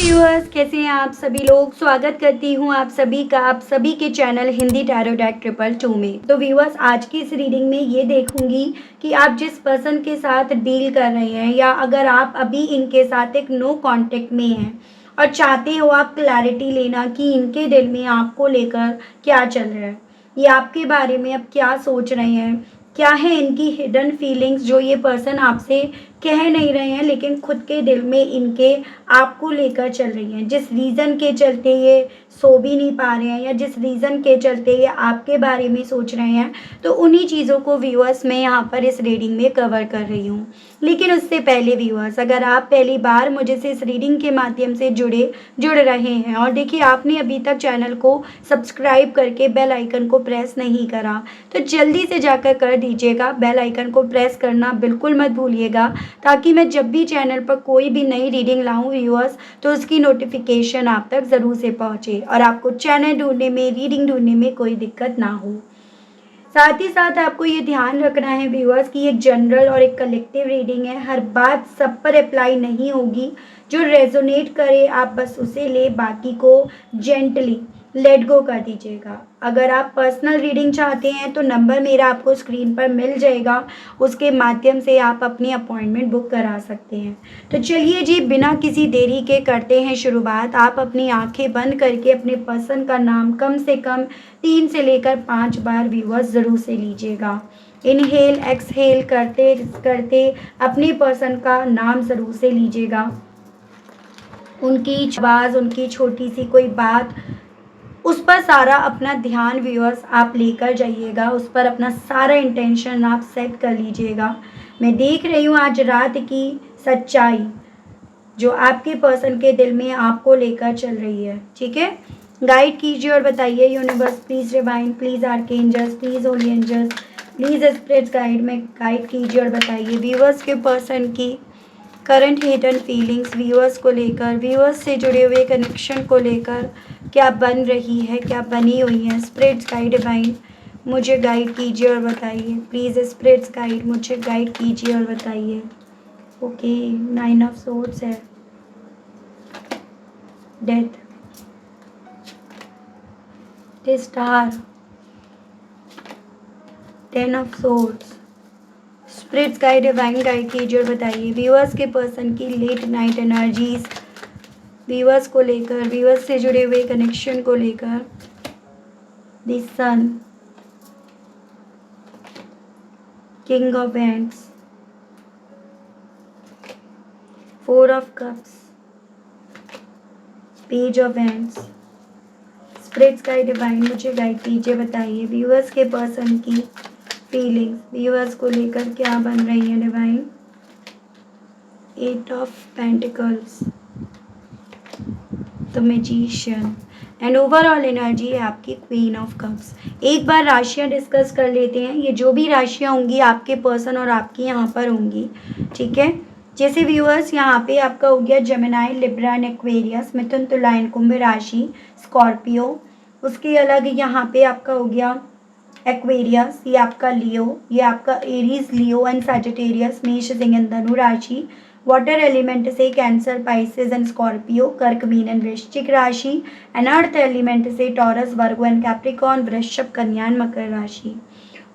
Viewers, कैसे हैं आप सभी लोग। स्वागत करती हूं आप सभी का आप सभी के चैनल हिंदी टैरो डेक 222 में। तो व्यूअर्स, आज की इस रीडिंग में ये देखूंगी कि आप जिस पर्सन के साथ डील कर रहे हैं या अगर आप अभी इनके साथ एक नो कांटेक्ट में हैं और चाहते हो आप क्लैरिटी लेना कि इनके दिल में आपको लेकर क्या चल रहा है, ये आपके बारे में अब क्या सोच रहे हैं, क्या है इनकी हिडन फीलिंग्स जो ये पर्सन आपसे कह नहीं रहे हैं लेकिन खुद के दिल में इनके आपको लेकर चल रही हैं। जिस रीज़न के चलते ये सो भी नहीं पा रहे हैं या जिस रीज़न के चलते ये आपके बारे में सोच रहे हैं, तो उन्हीं चीज़ों को व्यूअर्स मैं यहाँ पर इस रीडिंग में कवर कर रही हूँ। लेकिन उससे पहले व्यूअर्स, अगर आप पहली बार मुझे से इस रीडिंग के माध्यम से जुड़ रहे हैं और देखिए आपने अभी तक चैनल को सब्सक्राइब करके बेल आइकन को प्रेस नहीं करा, तो जल्दी से जाकर कर दीजिएगा। बेल आइकन को प्रेस करना बिल्कुल मत भूलिएगा, ताकि मैं जब भी चैनल पर कोई भी नई रीडिंग लाऊं व्यूअर्स, तो उसकी नोटिफिकेशन आप तक ज़रूर से पहुंचे और आपको चैनल ढूंढने में, रीडिंग ढूंढने में कोई दिक्कत ना हो। साथ ही साथ आपको ये ध्यान रखना है व्यूअर्स कि एक जनरल और एक कलेक्टिव रीडिंग है। हर बात सब पर अप्लाई नहीं होगी। जो रेजोनेट करे आप बस उसे ले, बाकी को जेंटली लेट गो कर दीजिएगा। अगर आप पर्सनल रीडिंग चाहते हैं तो नंबर मेरा आपको स्क्रीन पर मिल जाएगा, उसके माध्यम से आप अपनी अपॉइंटमेंट बुक करा सकते हैं। तो चलिए जी, बिना किसी देरी के करते हैं शुरुआत। आप अपनी आंखें बंद करके अपने पर्सन का नाम कम से कम 3 से लेकर 5 बार व्यूअर्स ज़रूर से लीजिएगा। इनहेल एक्सहेल करते करते अपने पर्सन का नाम ज़रूर से लीजिएगा। उनकी आवाज़, उनकी छोटी सी कोई बात, उस पर सारा अपना ध्यान व्यूअर्स आप लेकर जाइएगा। उस पर अपना सारा इंटेंशन आप सेट कर लीजिएगा। मैं देख रही हूँ आज रात की सच्चाई जो आपके पर्सन के दिल में आपको लेकर चल रही है। ठीक है, गाइड कीजिए और बताइए universe please divine, please archangels, please holy angels, please spirits guide में गाइड कीजिए और बताइए व्यूअर्स के पर्सन की करंट हिडन फीलिंग्स, व्यूअर्स को लेकर, व्यूअर्स से जुड़े हुए कनेक्शन को लेकर क्या बन रही है, क्या बनी हुई है। स्पिरिट्स गाइड डिवाइन मुझे गाइड कीजिए और बताइए। प्लीज़ स्पिरिट्स गाइड मुझे गाइड कीजिए और बताइए। ओके, 9 ऑफ सोर्ड्स है, death, the star, 10 of swords. Spirits guide divine guide कीजिए और बताइए व्यूअर्स के पर्सन की लेट नाइट एनर्जीज, व्यूअर्स को लेकर, व्यूअर्स से जुड़े हुए कनेक्शन को लेकर। The sun, king of wands, 4 of cups, page of wands. Spirits guide divine मुझे गाइड कीजिए, बताइए व्यूअर्स के पर्सन की फीलिंग्स, व्यूअर्स को लेकर क्या बन रही है divine. 8 of pentacles, the magician and overall energy है आपकी क्वीन ऑफ कप्स। एक बार राशियां डिस्कस कर लेते हैं। ये जो भी राशियां होंगी आपके पर्सन और आपकी यहाँ पर होंगी, ठीक है। जैसे व्यूअर्स यहाँ पे आपका हो गया जेमिनाई, लिब्रा एंड एक्वेरियस, मिथुन, तुला एंड कुंभ राशि, स्कॉर्पियो। उसके अलग यहाँ पे आपका हो गया एक्वेरियस, ये आपका लियो, ये आपका एरीज, लियो एंड सैजिटेरियस, मेष, सिंह एंड धनु राशि। वाटर एलिमेंट से कैंसर, पाइसेस एंड स्कॉर्पियो, कर्क, मीन एंड वृश्चिक राशि। एंड अर्थ एलिमेंट से टॉरस, वर्गो एंड कैप्रिकॉर्न, वृषभ, कन्या एंड मकर राशि।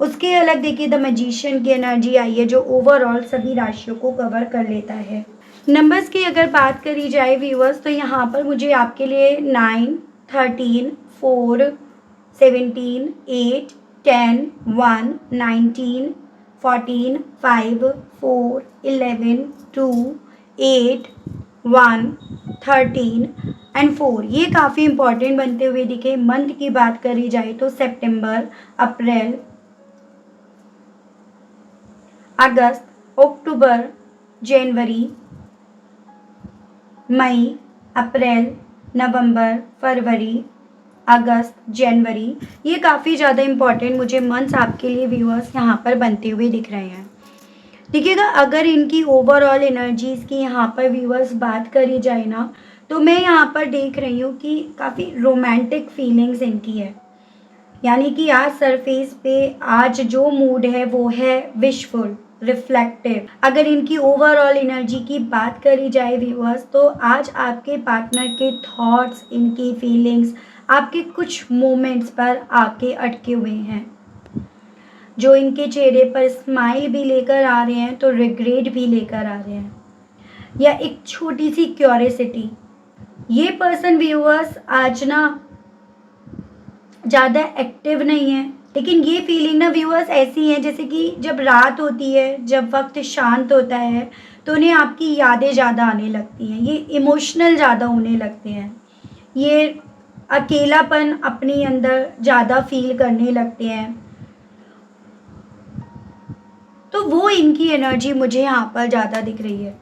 उसके अलग देखिए द मैजिशियन की एनर्जी आई है जो ओवरऑल सभी राशियों को कवर कर लेता है। नंबर्स की अगर बात करी जाए व्यूअर्स, तो यहाँ पर मुझे आपके लिए 9, 13, 4, 17, 8, 10, 1, 19, 14, 5, 4, 11, 2, 8, 1, 13 एंड 4 ये काफ़ी इंपॉर्टेंट बनते हुए दिखे। मंथ की बात करी जाए तो सितंबर, अप्रैल, अगस्त, अक्टूबर, जनवरी, मई, अप्रैल, नवंबर, फरवरी, अगस्त, जनवरी, ये काफ़ी ज़्यादा इम्पॉर्टेंट मुझे मंथ्स आपके लिए व्यूअर्स यहाँ पर बनते हुए दिख रहे हैं। देखिएगा, अगर इनकी ओवरऑल एनर्जीज़ की यहाँ पर व्यूअर्स बात करी जाए ना, तो मैं यहाँ पर देख रही हूँ कि काफ़ी रोमांटिक फीलिंग्स इनकी है। यानी कि आज सरफेस पे आज जो मूड है वो है विशफुल, रिफ्लेक्टिव। अगर इनकी ओवरऑल एनर्जी की बात करी जाए व्यूअर्स, तो आज आपके पार्टनर के थॉट्स, इनकी फीलिंग्स आपके कुछ मोमेंट्स पर आके अटके हुए हैं, जो इनके चेहरे पर स्माइल भी लेकर आ रहे हैं तो रिग्रेट भी लेकर आ रहे हैं, या एक छोटी सी क्यूरियोसिटी। ये पर्सन व्यूअर्स आज ना ज़्यादा एक्टिव नहीं है, लेकिन ये फीलिंग ना व्यूअर्स ऐसी है जैसे कि जब रात होती है, जब वक्त शांत होता है, तो उन्हें आपकी यादें ज़्यादा आने लगती हैं, ये इमोशनल ज़्यादा होने लगते हैं, ये अकेलापन अपने अंदर ज़्यादा फील करने लगते हैं। तो वो इनकी एनर्जी मुझे यहाँ पर ज़्यादा दिख रही है।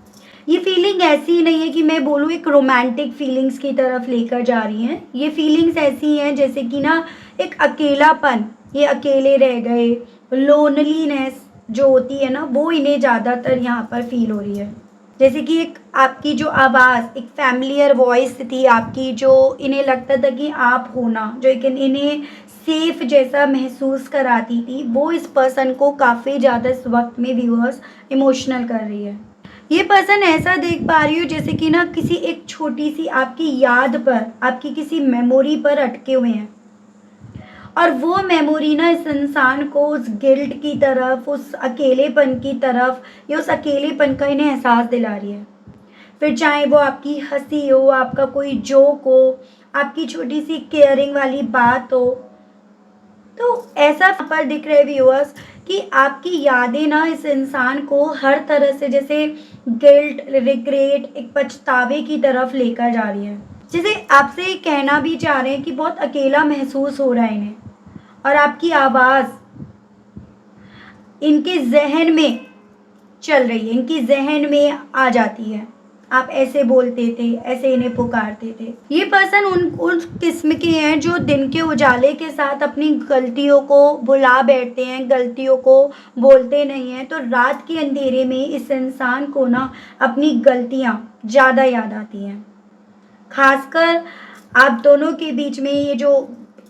ये फीलिंग ऐसी नहीं है कि मैं बोलूँ एक रोमांटिक फीलिंग्स की तरफ लेकर जा रही हैं। ये फीलिंग्स ऐसी हैं जैसे कि ना एक अकेलापन, ये अकेले रह गए, लोनलीनेस जो होती है ना, वो इन्हें ज़्यादातर यहाँ पर फील हो रही है। जैसे कि एक आपकी जो आवाज़, एक फैमिलियर वॉइस थी आपकी, जो इन्हें लगता था कि आप हो ना, जो एक इन्हें सेफ जैसा महसूस कराती थी, वो इस पर्सन को काफ़ी ज़्यादा इस वक्त में व्यूअर्स इमोशनल कर रही है। ये पर्सन ऐसा देख पा रही हो जैसे कि ना किसी एक छोटी सी आपकी याद पर, आपकी किसी मेमोरी पर अटके हुए हैं, और वो मेमोरी ना इस इंसान को उस गिल्ट की तरफ, उस अकेलेपन की तरफ, या उस अकेलेपन का इन्हें एहसास दिला रही है। फिर चाहे वो आपकी हंसी हो, आपका कोई जोक हो, आपकी छोटी सी केयरिंग वाली बात हो, तो ऐसा पर दिख रहे व्यूअर्स कि आपकी यादें ना इस इंसान को हर तरह से जैसे गिल्ट, रिग्रेट, एक पछतावे की तरफ लेकर जा रही है। जैसे आपसे ये कहना भी चाह रहे हैं कि बहुत अकेला महसूस हो रहा है इन्हें, और आपकी आवाज़ इनके जहन में चल रही है, इनकी जहन में आ जाती है। आप ऐसे बोलते थे, ऐसे इन्हें पुकारते थे। ये पर्सन उन किस्म के हैं जो दिन के उजाले के साथ अपनी गलतियों को भुला बैठते हैं, गलतियों को बोलते नहीं हैं, तो रात के अंधेरे में इस इंसान को ना अपनी गलतियाँ ज़्यादा याद आती हैं। खासकर आप दोनों के बीच में ये जो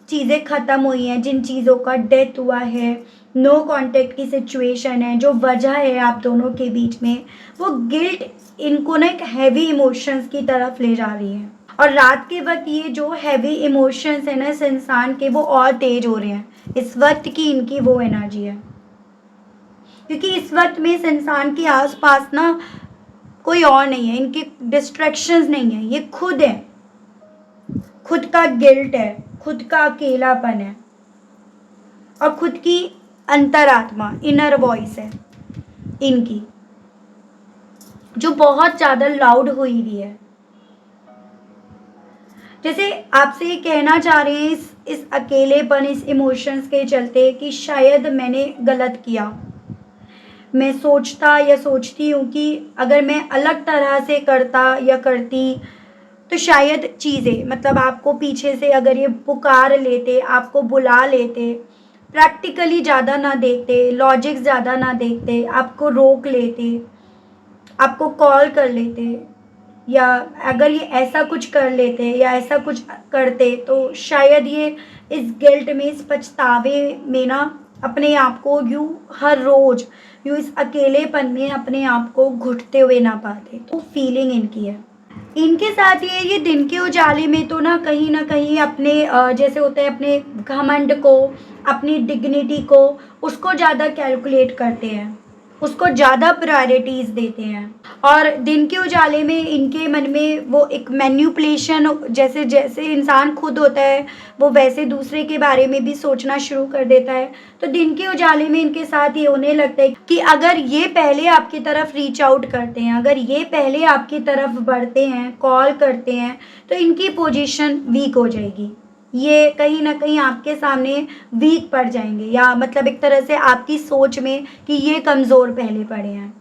चीज़ें ख़त्म हुई हैं, जिन चीज़ों का डेथ हुआ है, नो कांटेक्ट की सिचुएशन है, जो वजह है आप दोनों के बीच में, वो गिल्ट इनको ना एक हैवी इमोशंस की तरफ ले जा रही है। और रात के वक्त ये जो हैवी इमोशंस है ना इस इंसान के, वो और तेज हो रहे हैं। इस वक्त की इनकी वो एनर्जी है, क्योंकि इस वक्त में इस इंसान के आसपास ना कोई और नहीं है, इनके डिस्ट्रैक्शंस नहीं है, ये खुद है, खुद का गिल्ट है, खुद का अकेलापन है, और खुद की अंतरात्मा, इनर वॉइस है इनकी, जो बहुत ज़्यादा लाउड हुई हुई है। जैसे आपसे ये कहना चाह रहे हैं इस अकेलेपन, इस इमोशंस के चलते कि शायद मैंने गलत किया। मैं सोचता या सोचती हूँ कि अगर मैं अलग तरह से करता या करती तो शायद चीज़ें, मतलब आपको पीछे से अगर ये पुकार लेते, आपको बुला लेते, प्रैक्टिकली ज़्यादा ना देखते, लॉजिक ज़्यादा ना देखते, आपको रोक लेते, आपको कॉल कर लेते, या अगर ये ऐसा कुछ कर लेते या ऐसा कुछ करते, तो शायद ये इस गिल्ट में, इस पछतावे में ना अपने आप को यूँ हर रोज़ यूँ इस अकेलेपन में अपने आप को घुटते हुए ना पाते। तो फीलिंग इनकी है। इनके साथ ये दिन के उजाले में तो ना कहीं अपने जैसे होता है, अपने घमंड को, अपनी डिग्निटी को, उसको ज़्यादा कैलकुलेट करते हैं, उसको ज़्यादा प्रायोरिटीज़ देते हैं, और दिन के उजाले में इनके मन में वो एक मैन्युपुलेशन, जैसे जैसे इंसान खुद होता है वो वैसे दूसरे के बारे में भी सोचना शुरू कर देता है। तो दिन के उजाले में इनके साथ ये होने लगता है कि अगर ये पहले आपकी तरफ रीच आउट करते हैं, अगर ये पहले आपकी तरफ बढ़ते हैं, कॉल करते हैं, तो इनकी पोजीशन वीक हो जाएगी। ये कहीं ना कहीं आपके सामने वीक पड़ जाएंगे, या मतलब एक तरह से आपकी सोच में कि ये कमज़ोर पहले पड़े हैं,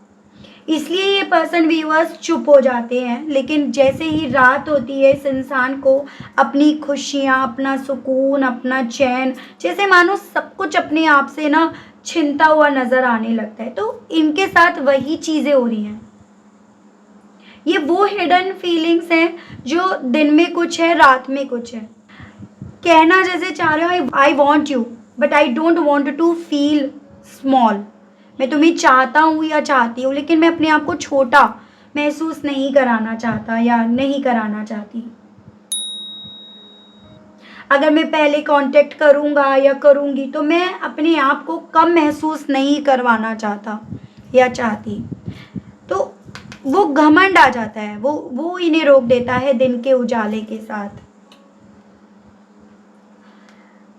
इसलिए ये पर्सन व्यूअर्स चुप हो जाते हैं। लेकिन जैसे ही रात होती है, इस इंसान को अपनी खुशियाँ, अपना सुकून, अपना चैन, जैसे मानो सब कुछ अपने आप से ना छिनता हुआ नज़र आने लगता है। तो इनके साथ वही चीज़ें हो रही हैं। ये वो हिडन फीलिंग्स हैं जो दिन में कुछ है, रात में कुछ है। कहना जैसे चाह रहे हो, I want you but I don't want to feel small, मैं तुम्हें चाहता हूँ या चाहती हूँ, लेकिन मैं अपने आप को छोटा महसूस नहीं कराना चाहता या नहीं कराना चाहती। अगर मैं पहले कांटेक्ट करूँगा या करूँगी तो मैं अपने आप को कम महसूस नहीं करवाना चाहता या चाहती। तो वो घमंड आ जाता है, वो इन्हें रोक देता है दिन के उजाले के साथ।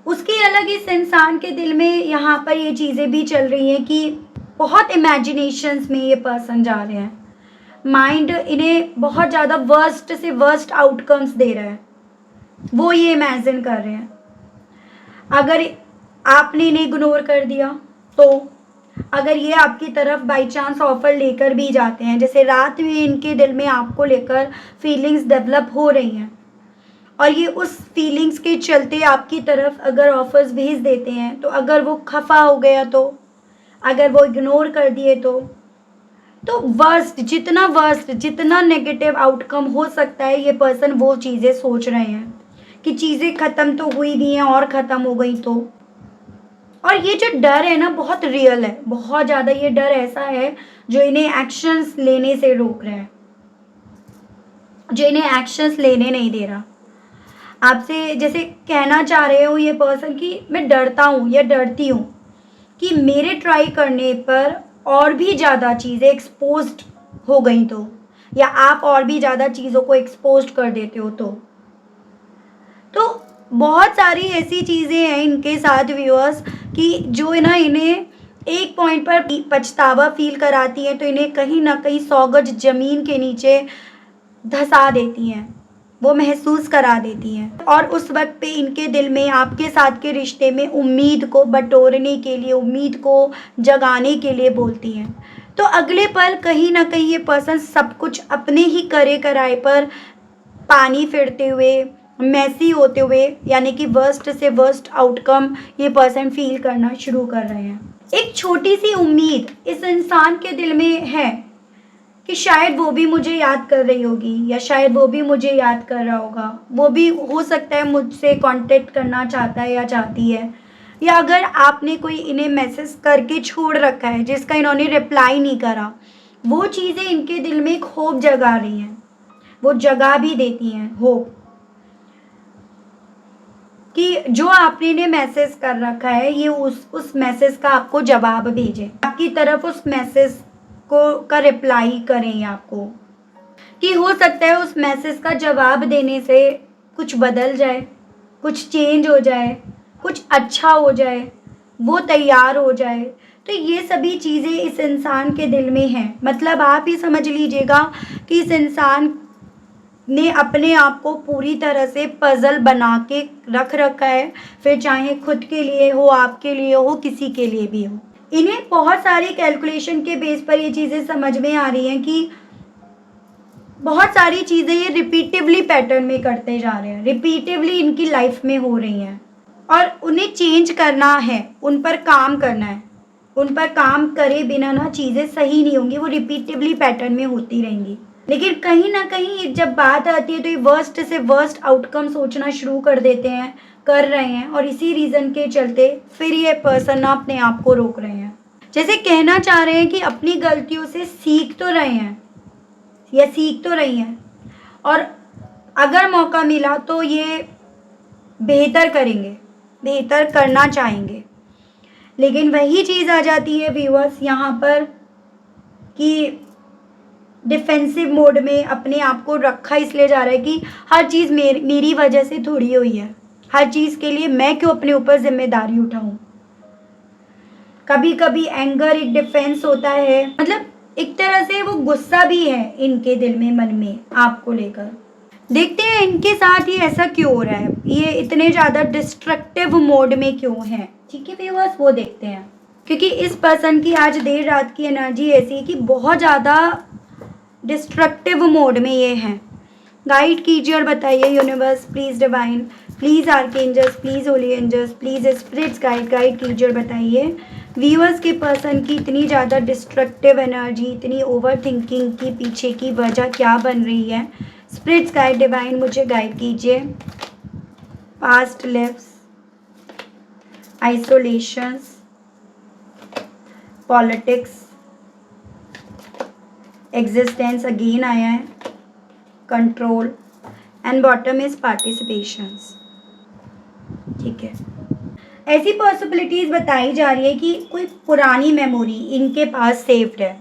उसके अलग इस इंसान के दिल में यहाँ पर ये चीज़ें भी चल रही हैं कि बहुत इमेजिनेशंस में ये पर्सन जा रहे हैं। माइंड इन्हें बहुत ज़्यादा वर्स्ट से वर्स्ट आउटकम्स दे रहा है, वो ये इमेजिन कर रहे हैं। अगर आपने इन्हें इग्नोर कर दिया तो अगर ये आपकी तरफ बाई चांस ऑफर लेकर भी जाते हैं, जैसे रात में इनके दिल में आपको लेकर फीलिंग्स डेवलप हो रही हैं और ये उस फीलिंग्स के चलते आपकी तरफ अगर ऑफर्स भेज देते हैं, तो अगर वो खफा हो गया तो, अगर वो इग्नोर कर दिए तो वर्स्ट जितना नेगेटिव आउटकम हो सकता है, ये पर्सन वो चीज़ें सोच रहे हैं कि चीज़ें ख़त्म तो हुई भी हैं और ख़त्म हो गई तो। और ये जो डर है ना, बहुत रियल है, बहुत ज़्यादा ये डर ऐसा है जो इन्हें एक्शंस लेने से रोक रहा है, जो इन्हें एक्शंस लेने नहीं दे रहा। आपसे जैसे कहना चाह रहे हो ये पर्सन कि मैं डरता हूँ या डरती हूँ कि मेरे ट्राई करने पर और भी ज़्यादा चीज़ें एक्सपोज्ड हो गई तो, या आप और भी ज़्यादा चीज़ों को एक्सपोज्ड कर देते हो तो बहुत सारी ऐसी चीज़ें हैं इनके साथ व्यूअर्स कि जो है ना इन्हें एक पॉइंट पर पछतावा फील कराती हैं, तो इन्हें कहीं ना कहीं 100 गज ज़मीन के नीचे धंसा देती हैं, वो महसूस करा देती हैं। और उस वक्त पे इनके दिल में आपके साथ के रिश्ते में उम्मीद को बटोरने के लिए, उम्मीद को जगाने के लिए बोलती हैं। तो अगले पल कहीं ना कहीं ये पर्सन सब कुछ अपने ही करे कराए पर पानी फिरते हुए, मैसी होते हुए, यानी कि वर्स्ट से वर्स्ट आउटकम ये पर्सन फील करना शुरू कर रहे हैं। एक छोटी सी उम्मीद इस इंसान के दिल में है कि शायद वो भी मुझे याद कर रही होगी या शायद वो भी मुझे याद कर रहा होगा, वो भी हो सकता है मुझसे कांटेक्ट करना चाहता है या चाहती है, या अगर आपने कोई इन्हें मैसेज करके छोड़ रखा है जिसका इन्होंने रिप्लाई नहीं करा, वो चीज़ें इनके दिल में एक होप जगा रही हैं, वो जगा भी देती हैं होप कि जो आपने इन्हें मैसेज कर रखा है ये उस मैसेज का आपको जवाब भेजे, आपकी तरफ उस मैसेज का रिप्लाई करें आपको, कि हो सकता है उस मैसेज का जवाब देने से कुछ बदल जाए, कुछ चेंज हो जाए, कुछ अच्छा हो जाए, वो तैयार हो जाए। तो ये सभी चीज़ें इस इंसान के दिल में हैं। मतलब आप ही समझ लीजिएगा कि इस इंसान ने अपने आप को पूरी तरह से पज़ल बना के रख रखा है, फिर चाहे खुद के लिए हो, आपके लिए हो, किसी के लिए भी हो। इन्हें बहुत सारी कैलकुलेशन के बेस पर ये चीज़ें समझ में आ रही हैं कि बहुत सारी चीज़ें ये रिपीटिवली पैटर्न में करते जा रहे हैं, रिपीटिवली इनकी लाइफ में हो रही हैं और उन्हें चेंज करना है, उन पर काम करना है। उन पर काम करे बिना ना चीज़ें सही नहीं होंगी, वो रिपीटिवली पैटर्न में होती रहेंगी। लेकिन कहीं ना कहीं जब बात आती है तो ये वर्स्ट से वर्स्ट आउटकम सोचना शुरू कर देते हैं, कर रहे हैं, और इसी रीज़न के चलते फिर ये पर्सन ना अपने आप को रोक रहे हैं। जैसे कहना चाह रहे हैं कि अपनी गलतियों से सीख तो रहे हैं या सीख तो रही हैं, और अगर मौका मिला तो ये बेहतर करेंगे, बेहतर करना चाहेंगे। लेकिन वही चीज़ आ जाती है व्यूअर्स यहाँ पर कि डिफेंसिव मोड में अपने आप को रखा इसलिए जा रहा है कि हर चीज़ मेरी वजह से थोड़ी हुई है, हर चीज़ के लिए मैं क्यों अपने ऊपर जिम्मेदारी उठाऊं। कभी कभी एंगर एक डिफेंस होता है, मतलब एक तरह से वो गुस्सा भी है इनके दिल में, मन में आपको लेकर। देखते हैं इनके साथ ये ऐसा क्यों हो रहा है, ये इतने ज़्यादा डिस्ट्रक्टिव मोड में क्यों है। ठीक है व्यूअर्स, वो देखते हैं, क्योंकि इस पर्सन की आज देर रात की एनर्जी ऐसी है कि बहुत ज़्यादा डिस्ट्रक्टिव मोड में ये हैं। गाइड कीजिए और बताइए universe, please divine, please archangels, please holy angels, please spirits guide कीजिए और बताइए व्यूअर्स के पर्सन की इतनी ज़्यादा डिस्ट्रक्टिव एनर्जी, इतनी ओवर थिंकिंग की पीछे की वजह क्या बन रही है। स्पिरिट्स गाइड डिवाइन मुझे गाइड कीजिए। Past lifes, isolations, politics, existence again आया है, control, and bottom is participations. ठीक है, ऐसी पॉसिबिलिटीज़ बताई जा रही है कि कोई पुरानी मेमोरी इनके पास सेव्ड है,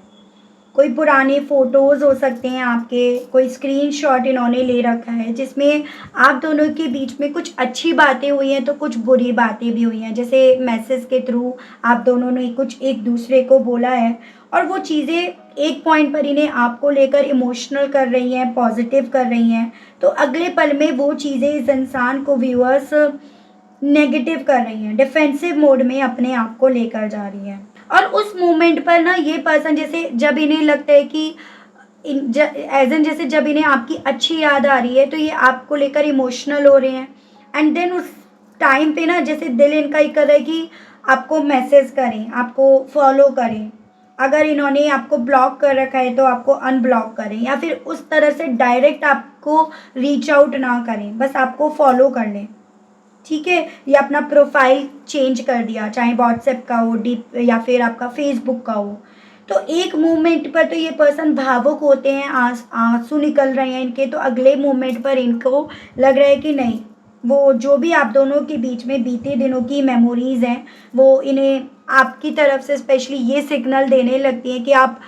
कोई पुराने फ़ोटोज़ हो सकते हैं आपके, कोई स्क्रीनशॉट इन्होंने ले रखा है जिसमें आप दोनों के बीच में कुछ अच्छी बातें हुई हैं तो कुछ बुरी बातें भी हुई हैं। जैसे मैसेज के थ्रू आप दोनों ने कुछ एक दूसरे को बोला है और वो चीज़ें एक पॉइंट पर इन्हें आपको लेकर इमोशनल कर रही हैं, पॉजिटिव कर रही हैं, तो अगले पल में वो चीज़ें इस इंसान को व्यूअर्स नेगेटिव कर रही हैं, डिफेंसिव मोड में अपने आप को लेकर जा रही हैं। और उस मोमेंट पर ना ये पर्सन जैसे जब इन्हें लगता है कि एज एन जैसे जब इन्हें आपकी अच्छी याद आ रही है तो ये आपको लेकर इमोशनल हो रहे हैं, एंड देन उस टाइम पे ना जैसे दिल इनका ही कर रहा है कि आपको मैसेज करें, आपको फॉलो करें, अगर इन्होंने आपको ब्लॉक कर रखा है तो आपको अनब्लॉक करें, या फिर उस तरह से डायरेक्ट आपको रीच आउट ना करें, बस आपको फॉलो कर लें। ठीक है, या अपना प्रोफाइल चेंज कर दिया, चाहे व्हाट्सएप का हो, डीप या फिर आपका फेसबुक का हो, तो एक मोमेंट पर तो ये पर्सन भावुक होते हैं, आंसू निकल रहे हैं इनके, तो अगले मोमेंट पर इनको लग रहा है कि नहीं, वो जो भी आप दोनों के बीच में बीते दिनों की मेमोरीज़ हैं वो इन्हें आपकी तरफ से स्पेशली ये सिग्नल देने लगती हैं कि आप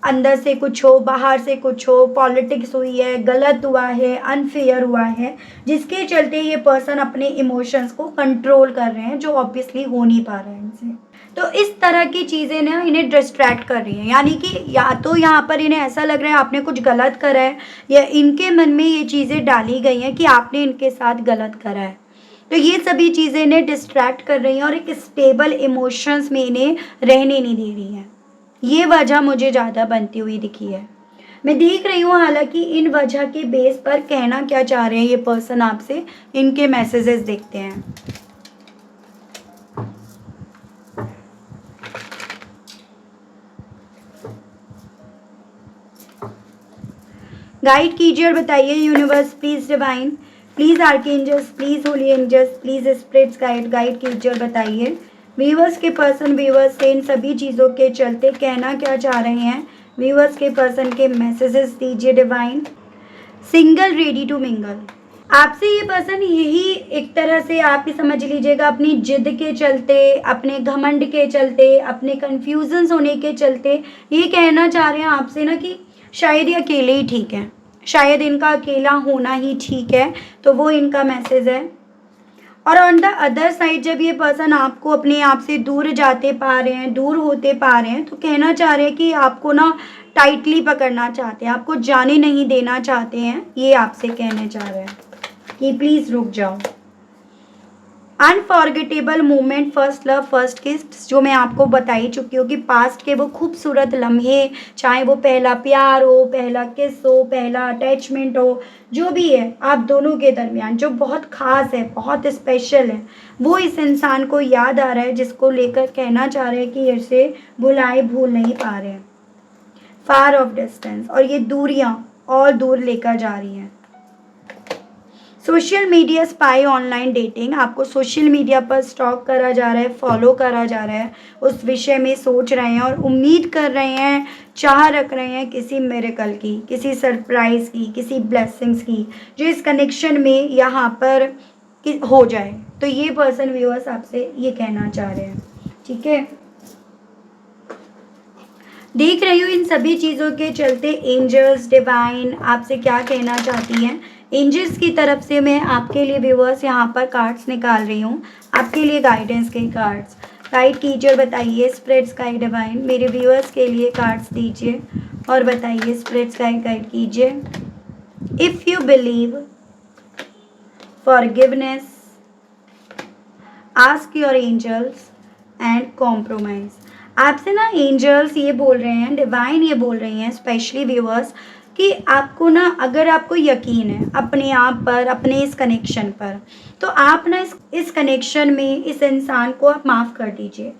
अंदर से कुछ हो, बाहर से कुछ हो, पॉलिटिक्स हुई है, गलत हुआ है, अनफेयर हुआ है, जिसके चलते ये पर्सन अपने इमोशंस को कंट्रोल कर रहे हैं, जो ऑब्वियसली हो नहीं पा रहा है इनसे। तो इस तरह की चीज़ें ना इन्हें डिस्ट्रैक्ट कर रही हैं, यानी कि या तो यहाँ पर इन्हें ऐसा लग रहा है आपने कुछ गलत करा है, या इनके मन में ये चीज़ें डाली गई हैं कि आपने इनके साथ गलत करा है। तो ये सभी चीज़ें इन्हें डिस्ट्रैक्ट कर रही हैं और एक स्टेबल इमोशंस में इन्हें रहने नहीं दे रही हैं। ये वजह मुझे ज़्यादा बनती हुई दिखी है। मैं देख रही हूँ हालांकि इन वजह के बेस पर कहना क्या चाह रहे हैं ये पर्सन आपसे, इनके मैसेजेस देखते हैं। गाइड कीजिए और बताइए universe, please divine, please archangels, please holy angels, please spirits guide कीजिए और बताइए व्यूअर्स के पर्सन व्यूअर्स से इन सभी चीज़ों के चलते कहना क्या चाह रहे हैं। व्यूअर्स के पर्सन के मैसेजेस दीजिए divine. Single ready to mingle, आपसे ये पर्सन यही एक तरह से आप ही समझ लीजिएगा अपनी जिद के चलते, अपने घमंड के चलते, अपने कन्फ्यूजन्स होने के चलते ये कहना चाह रहे हैं आपसे ना कि शायद ये अकेले ही ठीक है, शायद इनका अकेला होना ही ठीक है, तो वो इनका मैसेज है। और ऑन द अदर साइड जब ये पर्सन आपको अपने आप से दूर जाते पा रहे हैं, दूर होते पा रहे हैं, तो कहना चाह रहे हैं कि आपको ना टाइटली पकड़ना चाहते हैं, आपको जाने नहीं देना चाहते हैं, ये आपसे कहने चाह रहे हैं कि प्लीज़ रुक जाओ। Unforgettable moment, first love, first किस, जो मैं आपको बता ही चुकी हूँ कि पास्ट के वो खूबसूरत लम्हे, चाहे वो पहला प्यार हो, पहला किस हो, पहला अटैचमेंट हो, जो भी है आप दोनों के दरमियान जो बहुत ख़ास है, बहुत स्पेशल है, वो इस इंसान को याद आ रहा है, जिसको लेकर कहना चाह रहे हैं कि इसे भुलाए भूल नहीं पा रहे हैं। फार ऑफ डिस्टेंस, और ये दूरियाँ और दूर लेकर जा रही हैं। Social media spy, online dating, आपको सोशल मीडिया पर स्टॉक करा जा रहा है, फॉलो करा जा रहा है, उस विषय में सोच रहे हैं और उम्मीद कर रहे हैं, चाह रख रहे हैं किसी मिरेकल की, किसी सरप्राइज़ की, किसी ब्लेसिंग्स की, जो इस कनेक्शन में यहाँ पर हो जाए। तो ये पर्सन व्यूअर्स आपसे ये कहना चाह रहे हैं। ठीक है, देख रही हूँ इन सभी चीज़ों के चलते एंजल्स, डिवाइन आपसे क्या कहना चाहती हैं। एंजल्स की तरफ से मैं आपके लिए व्यूअर्स यहाँ पर कार्ड्स निकाल रही हूँ, आपके लिए गाइडेंस के कार्ड्स। गाइड कीजिए और बताइए स्पिरिट्स गाइड डिवाइन, मेरे व्यूअर्स के लिए कार्ड्स दीजिए और बताइए स्पिरिट्स गाइड कीजिए। If you believe, forgiveness, ask your angels and compromise. आपसे ना एंजल्स ये बोल रहे हैं, डिवाइन ये बोल रही हैं स्पेशली व्यूअर्स कि आपको ना, अगर आपको यकीन है अपने आप पर, अपने इस कनेक्शन पर, तो आप ना इस कनेक्शन में इस इंसान को आप माफ़ कर दीजिए,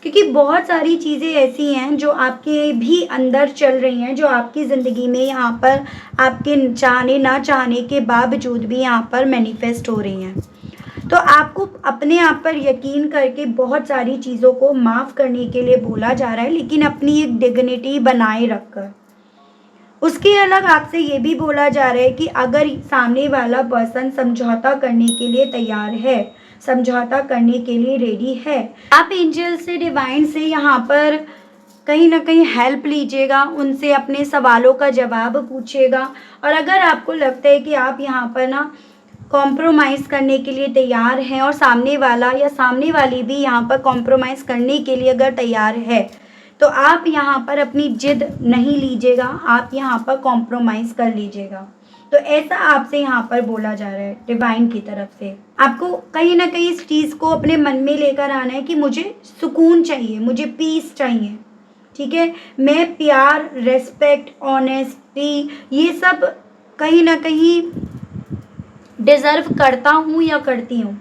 क्योंकि बहुत सारी चीज़ें ऐसी हैं जो आपके भी अंदर चल रही हैं, जो आपकी ज़िंदगी में यहाँ पर आपके चाहने ना चाहने के बावजूद भी यहाँ पर मैनिफेस्ट हो रही हैं। तो आपको अपने आप पर यकीन करके बहुत सारी चीज़ों को माफ़ करने के लिए बोला जा रहा है, लेकिन अपनी एक डिग्निटी बनाए रखकर। उसके अलग आपसे ये भी बोला जा रहा है कि अगर सामने वाला पर्सन समझौता करने के लिए तैयार है, समझौता करने के लिए रेडी है, आप एंजल से, डिवाइन से यहाँ पर कहीं ना कहीं हेल्प लीजिएगा, उनसे अपने सवालों का जवाब पूछिएगा। और अगर आपको लगता है कि आप यहाँ पर ना कॉम्प्रोमाइज़ करने के लिए तैयार हैं और सामने वाला या सामने वाली भी यहाँ पर कॉम्प्रोमाइज़ करने के लिए अगर तैयार है, तो आप यहाँ पर अपनी जिद नहीं लीजिएगा, आप यहाँ पर कॉम्प्रोमाइज़ कर लीजिएगा। तो ऐसा आपसे यहाँ पर बोला जा रहा है डिवाइन की तरफ से। आपको कहीं ना कहीं इस चीज़ को अपने मन में लेकर आना है कि मुझे सुकून चाहिए, मुझे पीस चाहिए, ठीक है। मैं प्यार, रेस्पेक्ट, ऑनेस्टी, ये सब कहीं ना कहीं डिज़र्व करता हूँ या करती हूँ।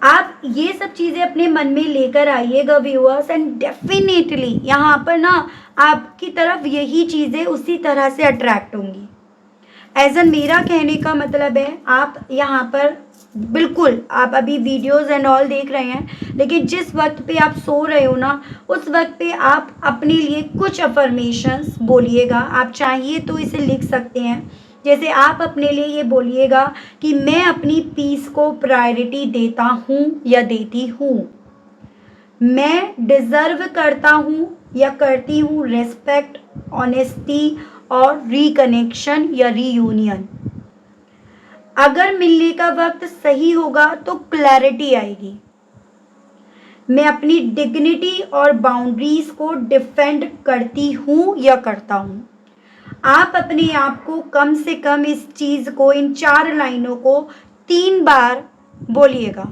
आप ये सब चीज़ें अपने मन में लेकर आइएगा व्यूअर्स, एंड डेफिनेटली यहाँ पर ना आपकी तरफ यही चीज़ें उसी तरह से अट्रैक्ट होंगी। मेरा कहने का मतलब है, आप यहाँ पर बिल्कुल, आप अभी वीडियोस एंड ऑल देख रहे हैं, लेकिन जिस वक्त पे आप सो रहे हो ना, उस वक्त पे आप अपने लिए कुछ अफर्मेशंस बोलिएगा। आप चाहिए तो इसे लिख सकते हैं। जैसे आप अपने लिए ये बोलिएगा कि मैं अपनी पीस को प्रायोरिटी देता हूँ या देती हूँ। मैं डिज़र्व करता हूँ या करती हूँ रेस्पेक्ट, ऑनेस्टी और रिकनेक्शन या रीयूनियन। अगर मिलने का वक्त सही होगा तो क्लैरिटी आएगी। मैं अपनी डिग्निटी और बाउंड्रीज को डिफेंड करती हूँ या करता हूँ। आप अपने आप को कम से कम इस चीज़ को, इन 4 लाइनों को 3 बार बोलिएगा।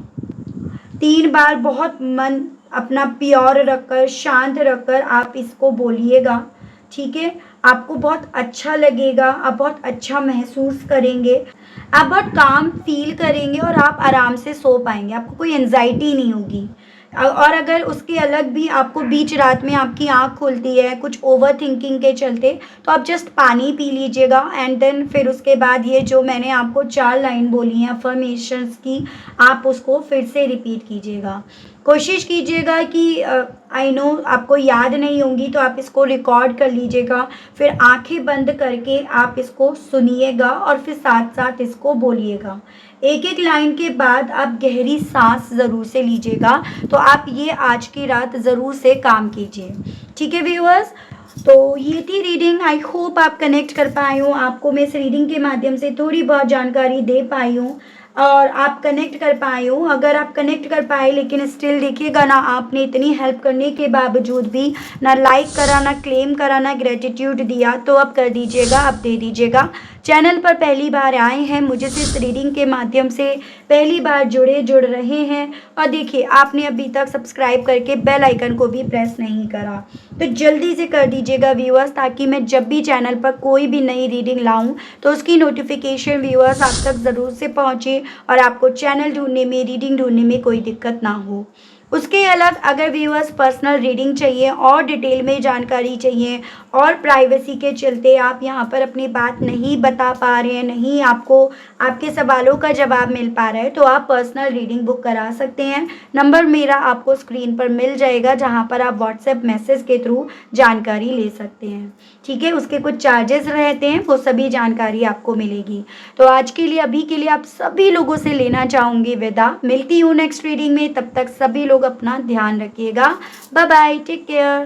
3 बार बहुत मन अपना प्योर रखकर, शांत रखकर आप इसको बोलिएगा, ठीक है। आपको बहुत अच्छा लगेगा, आप बहुत अच्छा महसूस करेंगे, आप बहुत काम फील करेंगे और आप आराम से सो पाएंगे। आपको कोई एंजाइटी नहीं होगी। और अगर उसके अलग भी आपको बीच रात में आपकी आँख खुलती है कुछ ओवर थिंकिंग के चलते, तो आप जस्ट पानी पी लीजिएगा, एंड देन फिर उसके बाद ये जो मैंने आपको 4 लाइन बोली हैं अफर्मेशंस की, आप उसको फिर से रिपीट कीजिएगा। कोशिश कीजिएगा कि आई नो आपको याद नहीं होंगी, तो आप इसको रिकॉर्ड कर लीजिएगा, फिर आंखें बंद करके आप इसको सुनिएगा और फिर साथ साथ इसको बोलिएगा। एक एक लाइन के बाद आप गहरी सांस ज़रूर से लीजिएगा। तो आप ये आज की रात ज़रूर से काम कीजिए, ठीक है व्यूअर्स। तो ये थी रीडिंग। आई होप आप कनेक्ट कर पाए हो, आपको मैं इस रीडिंग के माध्यम से थोड़ी बहुत जानकारी दे पाई हूँ और आप कनेक्ट कर पाए हो। अगर आप कनेक्ट कर पाए लेकिन स्टिल देखिएगा ना, आपने इतनी हेल्प करने के बावजूद भी ना लाइक करा, ना क्लेम करा, ना ग्रेटिट्यूड दिया, तो अब कर दीजिएगा, अब दे दीजिएगा। चैनल पर पहली बार आए हैं, मुझे से इस रीडिंग के माध्यम से पहली बार जुड़ रहे हैं, और देखिए आपने अभी तक सब्सक्राइब करके बेल आइकन को भी प्रेस नहीं करा, तो जल्दी से कर दीजिएगा व्यूअर्स, ताकि मैं जब भी चैनल पर कोई भी नई रीडिंग लाऊं तो उसकी नोटिफिकेशन व्यूअर्स आप तक ज़रूर से पहुंचे और आपको चैनल ढूंढने में, रीडिंग ढूंढने में कोई दिक्कत ना हो। उसके अलग अगर व्यूअर्स पर्सनल रीडिंग चाहिए और डिटेल में जानकारी चाहिए और प्राइवेसी के चलते आप यहाँ पर अपनी बात नहीं बता पा रहे हैं, नहीं आपको आपके सवालों का जवाब मिल पा रहा है, तो आप पर्सनल रीडिंग बुक करा सकते हैं। नंबर मेरा आपको स्क्रीन पर मिल जाएगा, जहाँ पर आप व्हाट्सएप मैसेज के थ्रू जानकारी ले सकते हैं, ठीक है। उसके कुछ चार्जेस रहते हैं, वो सभी जानकारी आपको मिलेगी। तो आज के लिए, अभी के लिए आप सभी लोगों से लेना चाहूँगी विदा। मिलती हूँ नेक्स्ट रीडिंग में, तब तक सभी लोग अपना ध्यान रखिएगा। Bye bye, take care.